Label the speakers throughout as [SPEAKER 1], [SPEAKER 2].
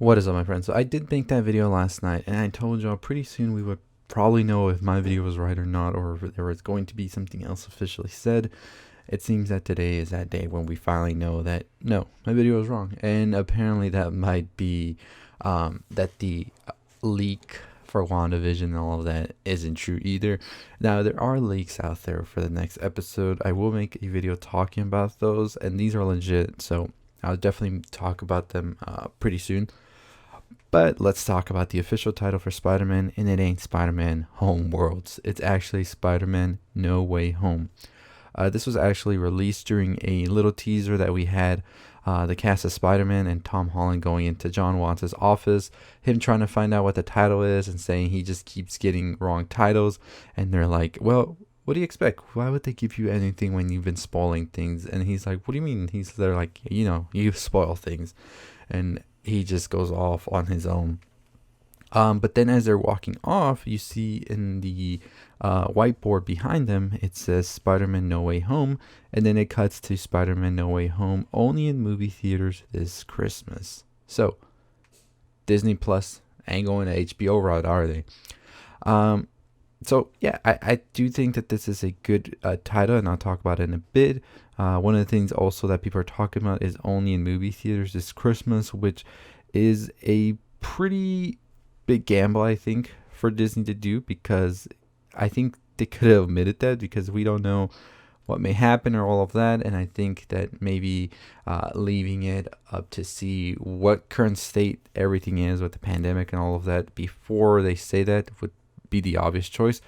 [SPEAKER 1] What is up, my friends? So I did make that video last night, and I told y'all pretty soon we would probably know if my video was right or not, or if there was going to be something else officially said. It seems that today is that day when we finally know that, no, my video was wrong. And apparently that might be that the leak for WandaVision and all of that isn't true either. Now, there are leaks out there for the next episode. I will make a video talking about those, and these are legit, so I'll definitely talk about them pretty soon. But let's talk about the official title for Spider-Man, and it ain't Spider-Man Home Worlds. It's actually Spider-Man No Way Home. This was actually released during a little teaser that we had the cast of Spider-Man and Tom Holland going into John Watts' office, him trying to find out what the title is and saying he just keeps getting wrong titles. And they're like, well, what do you expect? Why would they give you anything when you've been spoiling things? And he's like, what do you mean? They're like, you spoil things. And he just goes off on his own. But then as they're walking off, you see in the whiteboard behind them, it says Spider-Man No Way Home. And then it cuts to Spider-Man No Way Home only in movie theaters this Christmas. So, Disney Plus ain't going to HBO route, are they? So, yeah, I do think that this is a good title, and I'll talk about it in a bit. One of the things also that people are talking about is only in movie theaters this Christmas, which is a pretty big gamble, I think, for Disney to do, because I think they could have omitted that because we don't know what may happen or all of that. And I think that maybe leaving it up to see what current state everything is with the pandemic and all of that before they say that would be the obvious choice.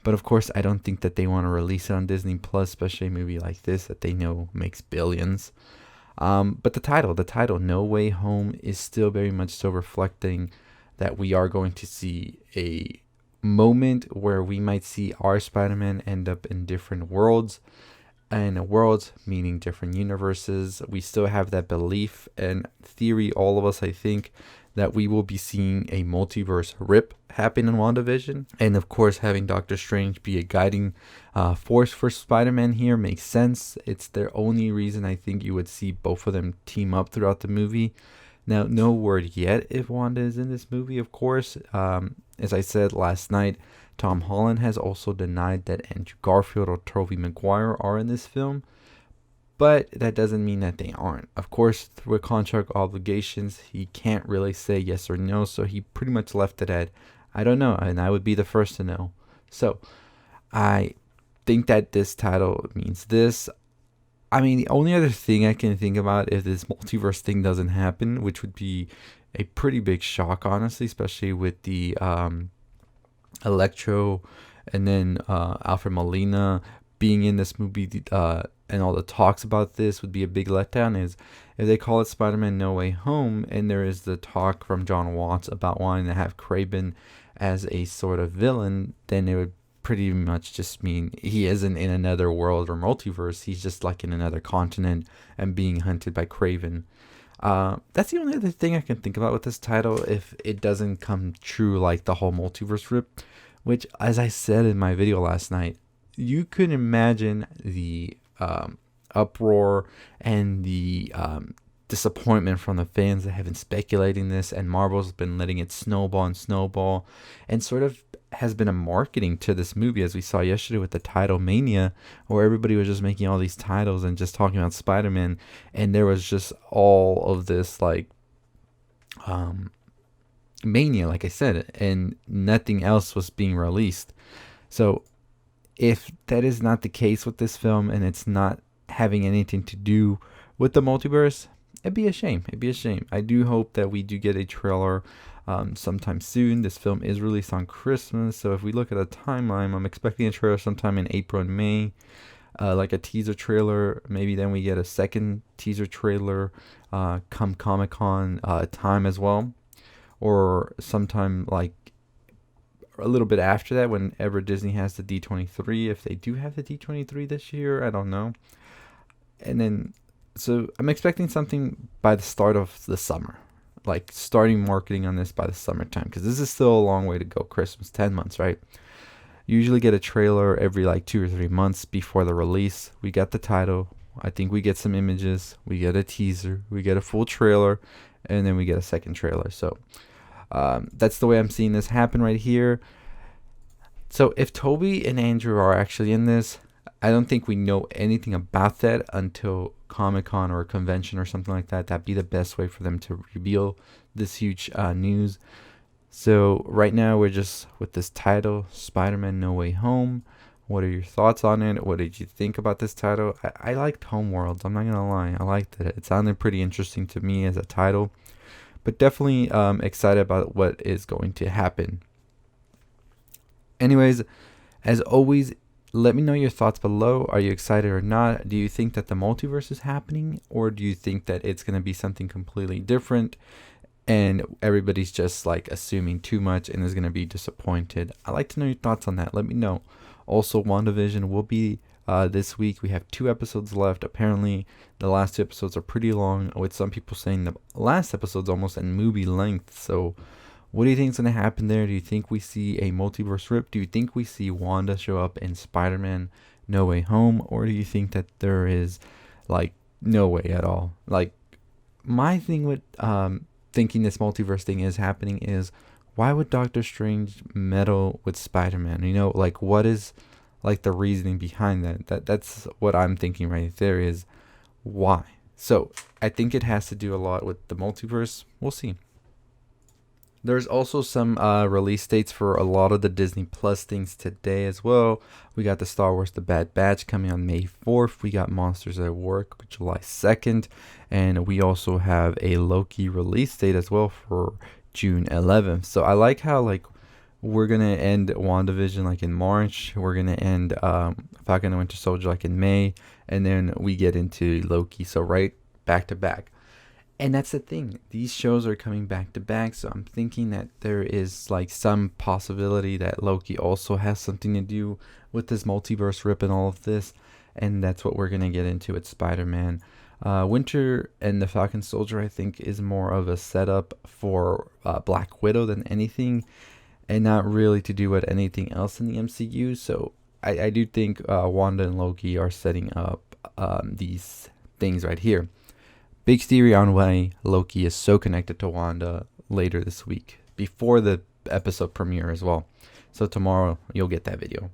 [SPEAKER 1] But of course, I don't think that they want to release it on Disney Plus, especially a movie like this that they know makes billions. But the title, No Way Home, is still very much so reflecting that we are going to see a moment where we might see our Spider-Man end up in different worlds. And worlds meaning different universes. We still have that belief and theory, all of us, I think, that we will be seeing a multiverse rip happen in WandaVision. And of course, having Doctor Strange be a guiding force for Spider-Man here makes sense. It's the only reason I think you would see both of them team up throughout the movie. Now, no word yet if Wanda is in this movie, of course. As I said last night, Tom Holland has also denied that Andrew Garfield or Tobey Maguire are in this film. But that doesn't mean that they aren't. Of course, through contract obligations, he can't really say yes or no. So he pretty much left it at, I don't know. And I would be the first to know. So I think that this title means this. I mean, the only other thing I can think about if this multiverse thing doesn't happen, which would be a pretty big shock, honestly, especially with the Electro and then Alfred Molina being in this movie and all the talks about this would be a big letdown, is if they call it Spider-Man No Way Home and there is the talk from John Watts about wanting to have Kraven as a sort of villain, then it would pretty much just mean he isn't in another world or multiverse. He's just like in another continent and being hunted by Kraven. That's the only other thing I can think about with this title if it doesn't come true, like the whole multiverse rip, which, as I said in my video last night, you could imagine the uproar and the disappointment from the fans that have been speculating this, and Marvel's been letting it snowball and snowball, and sort of has been a marketing to this movie, as we saw yesterday with the title Mania, where everybody was just making all these titles and just talking about Spider-Man, and there was just all of this like mania, like I said, and nothing else was being released. So if that is not the case with this film and it's not having anything to do with the multiverse, it'd be a shame. I do hope that we do get a trailer sometime soon. This film is released on Christmas, so if we look at a timeline, I'm expecting a trailer sometime in April and May, like a teaser trailer. Maybe then we get a second teaser trailer come Comic-Con time as well, or sometime like a little bit after that, whenever Disney has the D23, if they do have the D23 this year, I don't know. And then, so I'm expecting something by the start of the summer, like starting marketing on this by the summertime, because this is still a long way to go. Christmas, 10 months, right? You usually get a trailer every like 2 or 3 months before the release. We got the title, I think we get some images, we get a teaser, we get a full trailer, and then we get a second trailer. So that's the way I'm seeing this happen right here. So if Toby and Andrew are actually in this, I don't think we know anything about that until Comic-Con or a convention or something like that. That'd be the best way for them to reveal this huge news. So right now we're just with this title, Spider-Man No Way Home. What are your thoughts on it? What did you think about this title? I liked Homeworlds. I'm not going to lie. I liked it. It sounded pretty interesting to me as a title. But definitely excited about what is going to happen. Anyways, as always, let me know your thoughts below. Are you excited or not? Do you think that the multiverse is happening? Or do you think that it's going to be something completely different? And everybody's just like assuming too much and is going to be disappointed. I'd like to know your thoughts on that. Let me know. Also, WandaVision will be this week. We have 2 episodes left. Apparently, the last 2 episodes are pretty long, with some people saying the last episode's almost in movie length. So, what do you think is going to happen there? Do you think we see a multiverse rip? Do you think we see Wanda show up in Spider-Man No Way Home? Or do you think that there is, like, no way at all? Like, my thing with thinking this multiverse thing is happening is, why would Doctor Strange meddle with Spider-Man? You know, like, what is like the reasoning behind that? That's what I'm thinking right there, is why. So I think it has to do a lot with the multiverse. We'll see. There's also some release dates for a lot of the Disney Plus things today as well. We got the Star Wars The Bad Batch coming on May 4th. We got Monsters at Work July 2nd. And we also have a Loki release date as well for June 11th. So I like how, like, we're going to end WandaVision like in March. We're going to end Falcon and Winter Soldier like in May. And then we get into Loki. So right back to back. And that's the thing. These shows are coming back to back. So I'm thinking that there is like some possibility that Loki also has something to do with this multiverse rip and all of this. And that's what we're going to get into with Spider-Man. Winter and the Falcon Soldier, I think, is more of a setup for Black Widow than anything, and not really to do with anything else in the MCU. So I do think Wanda and Loki are setting up these things right here. Big theory on why Loki is so connected to Wanda later this week, before the episode premiere as well. So tomorrow you'll get that video.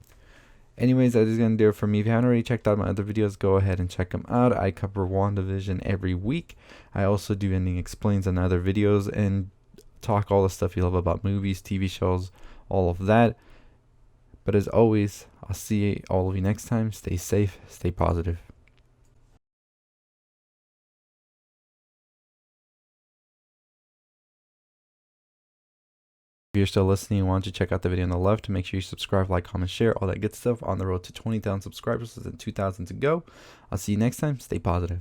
[SPEAKER 1] Anyways, that is going to do it for me. If you haven't already checked out my other videos, go ahead and check them out. I cover WandaVision every week. I also do Ending Explains and other videos and talk all the stuff you love about movies, TV shows, all of that. But as always, I'll see all of you next time. Stay safe, stay positive. If you're still listening, why don't you check out the video on the left to make sure you subscribe, like, comment, share, all that good stuff. On the road to 20,000 subscribers and 2,000 to go. I'll see you next time. Stay positive.